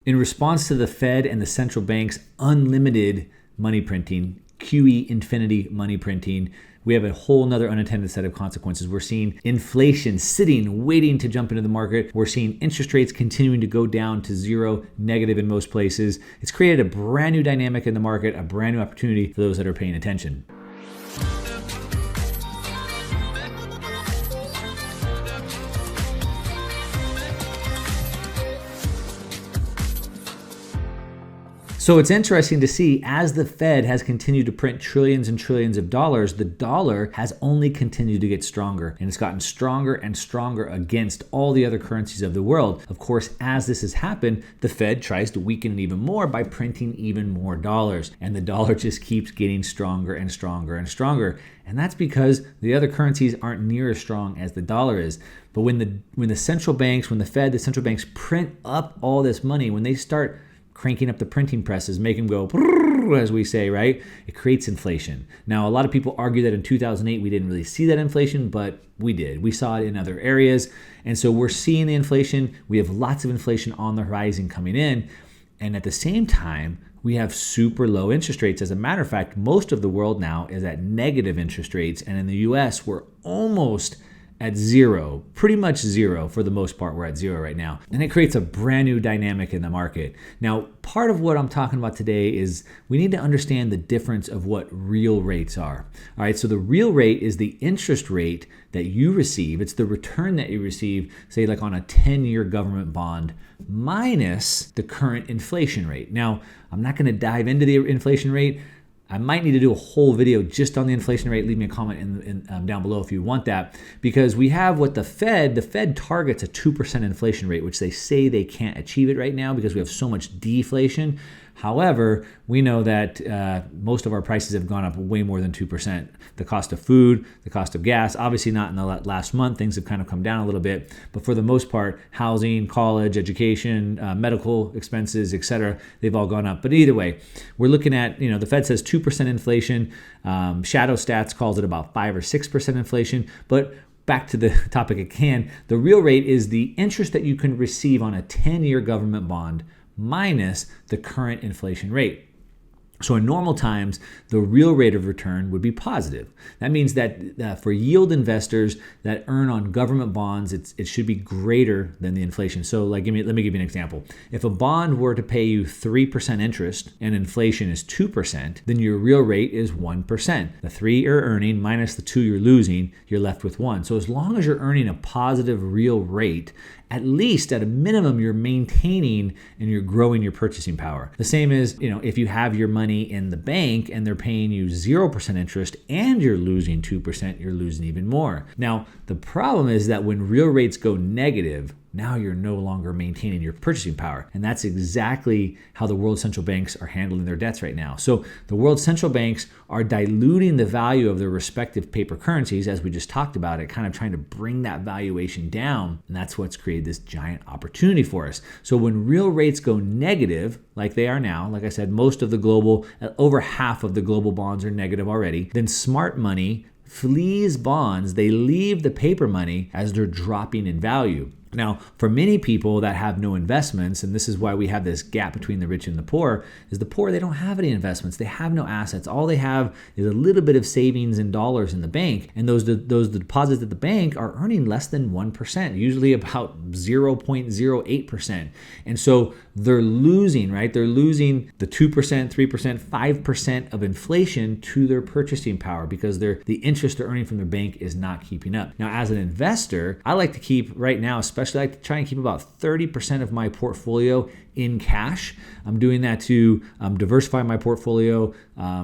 In response to the Fed and the central bank's unlimited money printing, QE infinity money printing, we have a whole nother unintended set of consequences. We're seeing inflation sitting, waiting to jump into the market. We're seeing interest rates continuing to go down to zero, negative in most places. It's created a brand new dynamic in the market, a brand new opportunity for those that are paying attention. So it's interesting to see, as the Fed has continued to print trillions and trillions of dollars, the dollar has only continued to get stronger, and it's gotten stronger and stronger against all the other currencies of the world. Of course, as this has happened, the Fed tries to weaken it even more by printing even more dollars, and the dollar just keeps getting stronger and stronger and stronger. And that's because the other currencies aren't near as strong as the dollar is. But when the central banks, when the Fed, the central banks print up all this money, when they start cranking up the printing presses, make them go, as we say, right? It creates inflation. Now, a lot of people argue that in 2008, we didn't really see that inflation, but we did. We saw it in other areas. And so we're seeing the inflation. We have lots of inflation on the horizon coming in. And at the same time, we have super low interest rates. As a matter of fact, most of the world now is at negative interest rates. And in the US, we're almost at zero, pretty much zero for the most part. We're at zero right now. And it creates a brand new dynamic in the market. Now, part of what I'm talking about today is we need to understand the difference of what real rates are. All right, so the real rate is the interest rate that you receive. It's the return that you receive, say like on a 10-year government bond, minus the current inflation rate. Now, I'm not gonna dive into the inflation rate. I might need to do a whole video just on the inflation rate. Leave me a comment down below if you want that, because we have what the Fed targets a 2% inflation rate, which they say they can't achieve it right now because we have so much deflation. However, we know that most of our prices have gone up way more than 2%. The cost of food, the cost of gas, obviously not in the last month. Things have kind of come down a little bit. But for the most part, housing, college, education, medical expenses, etc., they've all gone up. But either way, we're looking at, the Fed says 2% inflation. Shadow Stats calls it about 5 or 6% inflation. But back to the topic at hand, the real rate is the interest that you can receive on a 10-year government bond minus the current inflation rate. So in normal times, the real rate of return would be positive. That means that for yield investors that earn on government bonds, it should be greater than the inflation. So let me give you an example. If a bond were to pay you 3% interest and inflation is 2%, then your real rate is 1%. The 3 you're earning minus the 2 you're losing, you're left with 1. So as long as you're earning a positive real rate, at least at a minimum, you're maintaining and you're growing your purchasing power. The same is, if you have your money in the bank and they're paying you 0% interest and you're losing 2%, you're losing even more. Now, the problem is that when real rates go negative, now you're no longer maintaining your purchasing power. And that's exactly how the world central banks are handling their debts right now. So the world central banks are diluting the value of their respective paper currencies, as we just talked about it, kind of trying to bring that valuation down. And that's what's created this giant opportunity for us. So when real rates go negative, like they are now, like I said, most of the global, over half of the global bonds are negative already, then smart money flees bonds. They leave the paper money as they're dropping in value. Now, for many people that have no investments, and this is why we have this gap between the rich and the poor, is the poor, they don't have any investments. They have no assets. All they have is a little bit of savings in dollars in the bank. And those deposits at the bank are earning less than 1%, usually about 0.08%. And so they're losing, right? They're losing the 2%, 3%, 5% of inflation to their purchasing power because the interest they're earning from their bank is not keeping up. Now, as an investor, I like to keep right now, especially I like to try and keep about 30% of my portfolio in cash. I'm doing that to diversify my portfolio,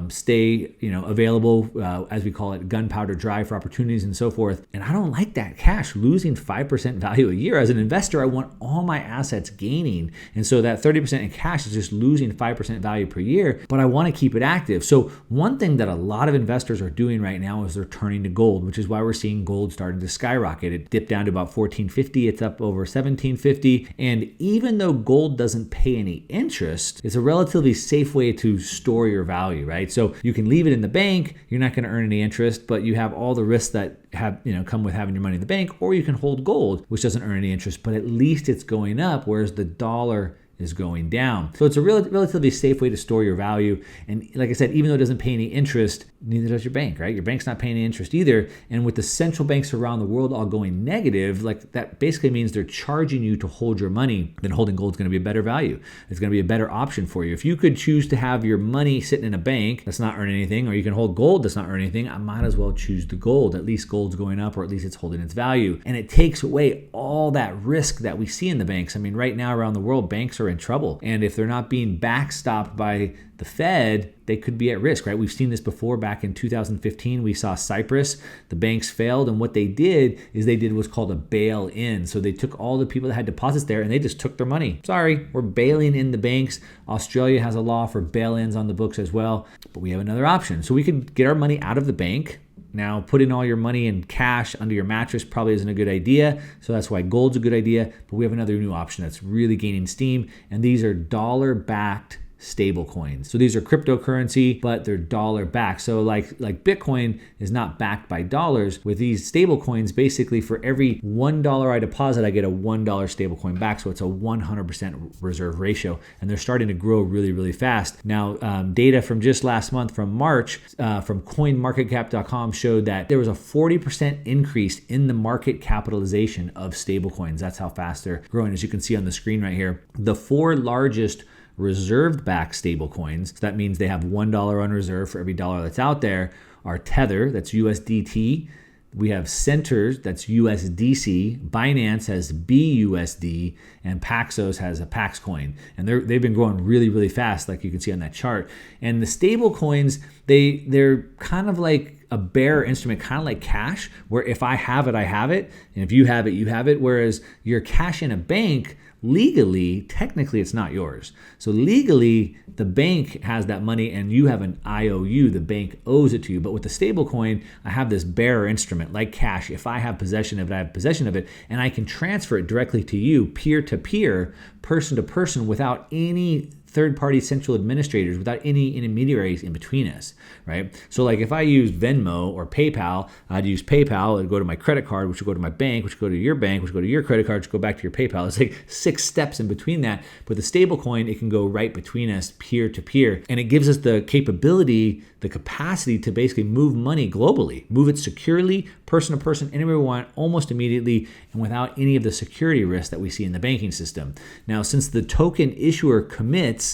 stay available, as we call it, gunpowder dry for opportunities and so forth. And I don't like that cash losing 5% value a year. As an investor, I want all my assets gaining. And so that 30% in cash is just losing 5% value per year, but I want to keep it active. So one thing that a lot of investors are doing right now is they're turning to gold, which is why we're seeing gold starting to skyrocket. It dipped down to about $1,450. It's up over $1,750. And even though gold doesn't pay any interest, it's a relatively safe way to store your value, right? So you can leave it in the bank, you're not going to earn any interest, but you have all the risks that have come with having your money in the bank, or you can hold gold, which doesn't earn any interest, but at least it's going up, whereas the dollar is going down. So it's a relatively safe way to store your value. And like I said, even though it doesn't pay any interest, neither does your bank, right? Your bank's not paying any interest either. And with the central banks around the world all going negative, like that basically means they're charging you to hold your money. Then holding gold is going to be a better value. It's going to be a better option for you. If you could choose to have your money sitting in a bank that's not earning anything, or you can hold gold that's not earning anything, I might as well choose the gold. At least gold's going up, or at least it's holding its value. And it takes away all that risk that we see in the banks. I mean, right now around the world, banks are in trouble. And if they're not being backstopped by the Fed, they could be at risk, right? We've seen this before. Back in 2015, we saw Cyprus. The banks failed, and what they did is they did what's called a bail-in. So they took all the people that had deposits there and they just took their money. Sorry, we're bailing in the banks. Australia has a law for bail-ins on the books as well, but we have another option. So we could get our money out of the bank. Now, putting all your money in cash under your mattress probably isn't a good idea. So that's why gold's a good idea. But we have another new option that's really gaining steam, and these are dollar-backed stable coins. So these are cryptocurrency, but they're dollar backed. So like Bitcoin is not backed by dollars. With these stable coins, basically for every $1 I deposit, I get a $1 stable coin back. So it's a 100% reserve ratio. And they're starting to grow really, really fast. Now, data from just last month, from March, from coinmarketcap.com showed that there was a 40% increase in the market capitalization of stable coins. That's how fast they're growing. As you can see on the screen right here, the 4 largest reserve-backed stable coins, so that means they have $1 on reserve for every dollar that's out there, are Tether, that's USDT. We have Centers, that's USDC. Binance has BUSD, and Paxos has a Pax coin. And they've been growing really, really fast, like you can see on that chart. And the stable coins, they're kind of like a bearer instrument, kind of like cash, where if I have it, I have it. And if you have it, you have it. Whereas your cash in a bank, legally, technically, it's not yours. So legally, the bank has that money and you have an IOU. The bank owes it to you. But with the stable coin, I have this bearer instrument like cash. If I have possession of it, I have possession of it, and I can transfer it directly to you, peer to peer, person to person, without any third-party central administrators, without any intermediaries in between us, right? So like if I use Venmo or PayPal, I'd use PayPal, it'd go to my credit card, which would go to my bank, which would go to your bank, which would go to your credit card, which would go back to your PayPal. It's like 6 steps in between that. But the stable coin, it can go right between us, peer to peer. And it gives us the capability, the capacity to basically move money globally, move it securely, person to person, anywhere we want, almost immediately, and without any of the security risks that we see in the banking system. Now, since the token issuer commits,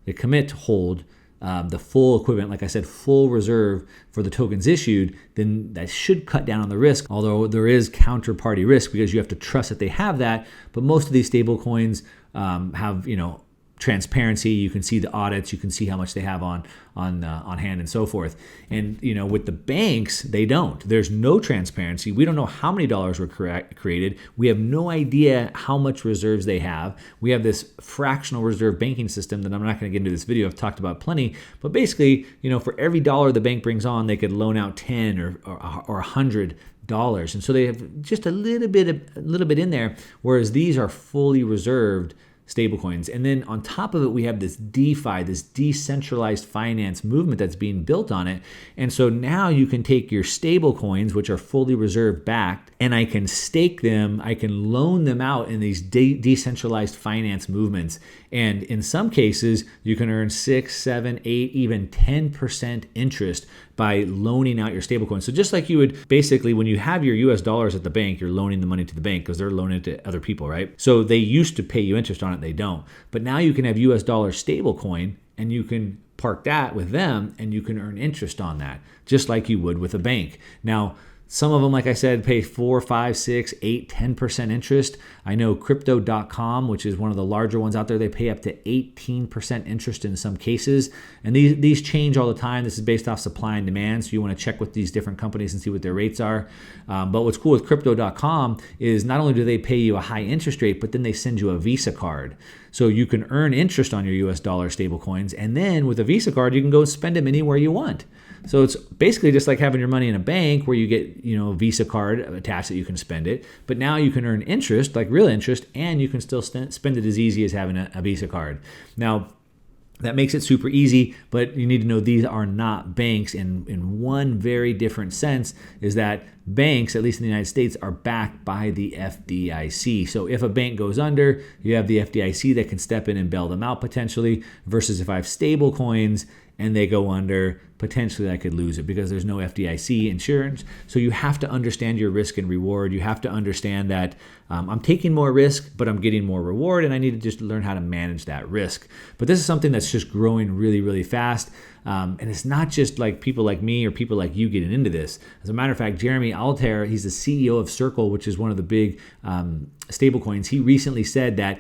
they commit to hold the full equivalent, like I said, full reserve for the tokens issued, then that should cut down on the risk, although there is counterparty risk because you have to trust that they have that. But most of these stable coins have, transparency. You can see the audits, you can see how much they have on hand and so forth. And with the banks, they don't. There's no transparency. We don't know how many dollars were created. We have no idea how much reserves they have. We have this fractional reserve banking system that I'm not going to get into this video. I've talked about plenty, but basically, for every dollar the bank brings on, they could loan out 10 or $100. And so they have just a little bit in there, whereas these are fully reserved stablecoins. And then on top of it, we have this DeFi, this decentralized finance movement that's being built on it. And so now you can take your stablecoins, which are fully reserve backed, and I can stake them, I can loan them out in these decentralized finance movements. And in some cases, you can earn 6, 7, 8, even 10% interest by loaning out your stablecoin. So just like you would basically, when you have your US dollars at the bank, you're loaning the money to the bank because they're loaning it to other people, right? So they used to pay you interest on it, they don't. But now you can have US dollar stablecoin and you can park that with them and you can earn interest on that, just like you would with a bank. Now, some of them, like I said, pay 4, 5, 6, 8, 10% interest. I know crypto.com, which is one of the larger ones out there, they pay up to 18% interest in some cases. And these change all the time. This is based off supply and demand. So you want to check with these different companies and see what their rates are. But what's cool with crypto.com is not only do they pay you a high interest rate, but then they send you a Visa card. So you can earn interest on your US dollar stable coins. And then with a Visa card, you can go spend them anywhere you want. So it's basically just like having your money in a bank where you get, a Visa card attached that you can spend it. But now you can earn interest, like real interest, and you can still spend it as easy as having a Visa card. Now, That makes it super easy, but you need to know these are not banks. In one very different sense is that banks, at least in the United States, are backed by the FDIC. So if a bank goes under, you have the FDIC that can step in and bail them out potentially, versus if I have stable coins and they go under, potentially I could lose it because there's no FDIC insurance. So you have to understand your risk and reward. You have to understand that I'm taking more risk, but I'm getting more reward, and I need to just learn how to manage that risk. But this is something that's just growing really, really fast. And it's not just like people like me or people like you getting into this. As a matter of fact, Jeremy Altair, he's the CEO of Circle, which is one of the big stablecoins. He recently said that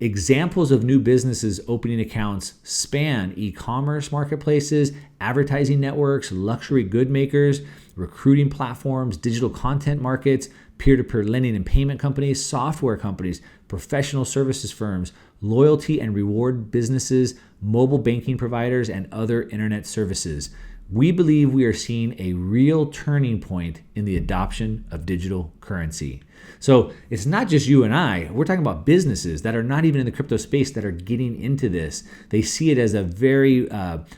examples of new businesses opening accounts span e-commerce marketplaces, advertising networks, luxury good makers, recruiting platforms, digital content markets, peer-to-peer lending and payment companies, software companies, professional services firms, loyalty and reward businesses, mobile banking providers, and other internet services. We believe we are seeing a real turning point in the adoption of digital currency. So it's not just you and I. We're talking about businesses that are not even in the crypto space that are getting into this. They see it as a very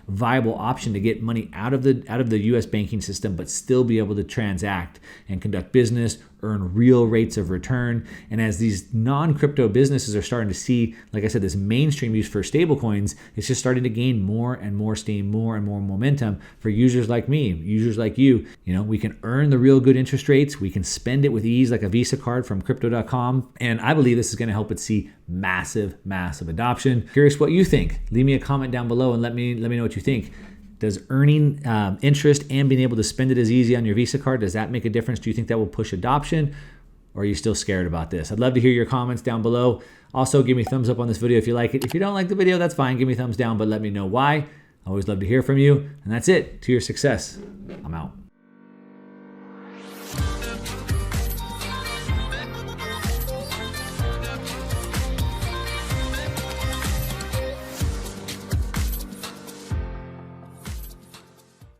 viable option to get money out of the U.S. banking system, but still be able to transact and conduct business, earn real rates of return. And as these non-crypto businesses are starting to see, like I said, this mainstream use for stablecoins, it's just starting to gain more and more steam, more and more momentum for users like me, users like you. You know, we can earn the real good interest rates. We can spend it with ease like a Visa card from crypto.com. And I believe this is going to help it see massive, massive adoption. Curious what you think. Leave me a comment down below and let me know what you think. Does earning interest and being able to spend it as easy on your Visa card, does that make a difference? Do you think that will push adoption, or are you still scared about this? I'd love to hear your comments down below. Also, give me a thumbs up on this video if you like it. If you don't like the video, that's fine. Give me a thumbs down, but let me know why. I always love to hear from you. And that's it. To your success. I'm out.